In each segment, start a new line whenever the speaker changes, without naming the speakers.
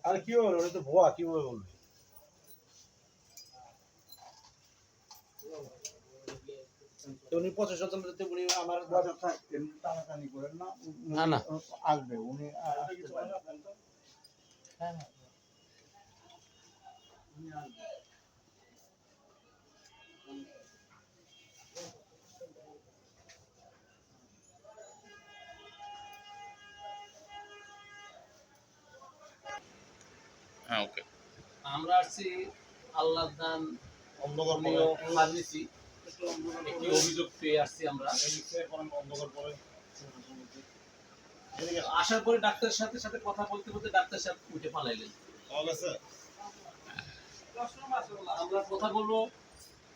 আর কি বলবো, ওটা তো ভুয়া, কিভাবে বলবে? উনি 25 উনি আমার টানাটানি করেন না,
না না
আসবে উনি আসতে পারেন। হ্যাঁ হ্যাঁ উনি আসবে।
হ্যাঁ ওকে।
আমরা আসছি আল্লাহ দান
অন্ধকার
ফার্মেসি একটি অভিযোগ পেয়ে আসছি আমরা।
অন্ধকার পরে
আসার পরে ডাক্তারের সাথে সাথে কথা বলতে বলতে ডাক্তার সাহেব উঠে পালাইলেন। আমরা কথা বলবো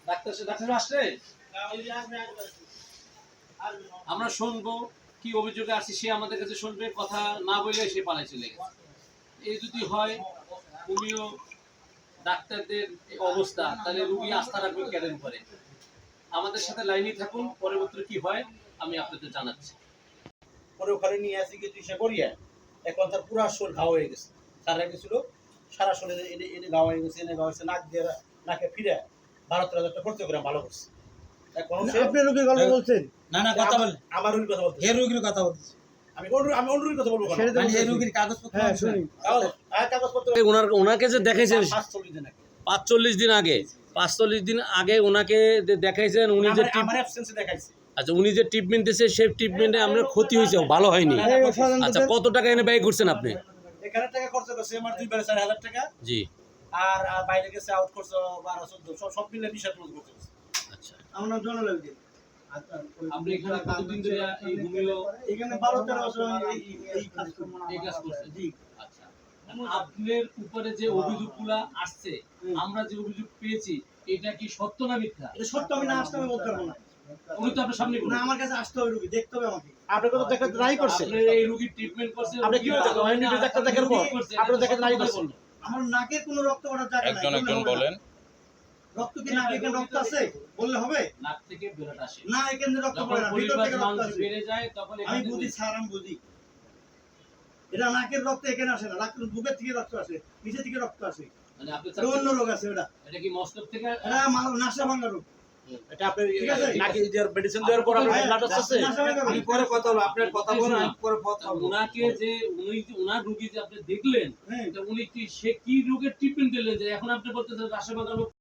ডাক্তার সাহেব, ডাক্তার আসলে আমরা শুনবো কি অভিযোগে আসছি, সে আমাদের কাছে শুনবে, কথা না বলে সে পালাই চলে গেছে। এই যদি হয় উনিও ডাক্তারদের অবস্থা, তাহলে রুগী আস্থা রাখবে কেন করে। আমাদের সাথে লাইনে থাকুন, পরবর্তী কি হয় আমি আপনাদের জানাচ্ছি।
পরে ওখানে নিয়ে আসি কিছু ইসে করিয়া, এখন তার পুরা শরীর ঘাওয়া হয়ে গেছে, সারা গেছিল সারা শরীরে এনে এনে ঘাওয়া হয়ে গেছে, এনে ঘাওয়া হয়েছে, নাক দিয়ে নাকে ফিরে 12-13 হাজার খরচ করে ভালো করছে। এখন আপনি রোগীর গল্প বলছেন?
না না কথা বলেন,
আমার রোগীর কথা বলতে,
হে রোগীর কথা বলতেছি।
আমি অন্য রোগীর কথা বলবো কেন?
মানে হে রোগীর কাগজপত্র শুনি।
কাগজপত্র
ওনাকে যে দেখাইছেন
45 দিন আগে,
45 দিন আগে, 45 দিন আগে ওনাকে দেখাইছেন, উনি যে
আমার অ্যাবসেন্সে দেখাইছে।
আচ্ছা উনি যে ট্রিটমেন্ট দিয়েছে সেই ট্রিটমেন্টে আপনার ক্ষতি হয়েছে, ভালো হয়নি। আচ্ছা কত টাকা এনে ব্যয় করছেন আপনি?
এখানে টাকা খরচ করছে আমার 2-4,000 টাকা,
জি।
আর বাইরে গেছে আউট করছে 12-14, সব মিলে 20,000 করছে।
আচ্ছা
আমার নাম জয়নাল আবেদিন।
আপনি এখানে কতদিন ধরে এই হোমিও
এখানে 12-13 বছর এই কাজ
করছেন?
জি।
আচ্ছা, আপনার উপরে যে অভিযোগগুলো আসছে, আমরা যে অভিযোগ পেয়েছি, এটা কি সত্য না মিথ্যা?
এটা সত্য, আমি না আসতে আমি বলতে পারবো না।
উনি তো আপনার সামনে
না, আমার কাছে আসতে হবে, রোগী দেখতে হবে আমাকে। আপনাকে তো দেখতে নাই করছে,
আপনি এই রোগীর ট্রিটমেন্ট করছেন,
আপনি কি বলতে চান? আমি ডাক্তার দেখার পর আপনি দেখেন নাই করছে। আমার নাকে কোনো রক্ত পড়ার জায়গা নাই।
একজন বলেন।
রক্ত কি নাকে এখানে রক্ত আছে বললে হবে?
নাক থেকে বেরোট আসে
না, এখানে রক্ত
যখন
পড়ে না, ভিতর
পরিপাক
থেকে রক্ত
মাংস
আসে।
বেড়ে যায় তখন
আমি
এখানে
বুঝি স্যার, আমি বুঝি। এটা নাকের রক্ত এখানে আসে না, বুকের থেকে রক্ত আসে, নিচে থেকে রক্ত আসে।
মানে আপনি
অন্য রোগ আছে ওটা।
এটা কি মস্তক থেকে?
এটা নাসা ভাঙা রোগ।
এটা আপনি
ঠিক আছে?
নাকি মেডিসিন দেওয়ার পর আপনার ব্লাড আসছে।
নাসা ভাঙা রোগ।
আমি পরে কথা বলবো, আপনার কথা বলুন, আমি পরে কথা বলবো।
উনাকে যে উনার রোগী যে আপনি দেখলেন,
হ্যাঁ।
উনি কি সে কি রোগের ট্রিটমেন্ট দিলেন যে এখন আপনি বলতেছেন রাশে বাগানো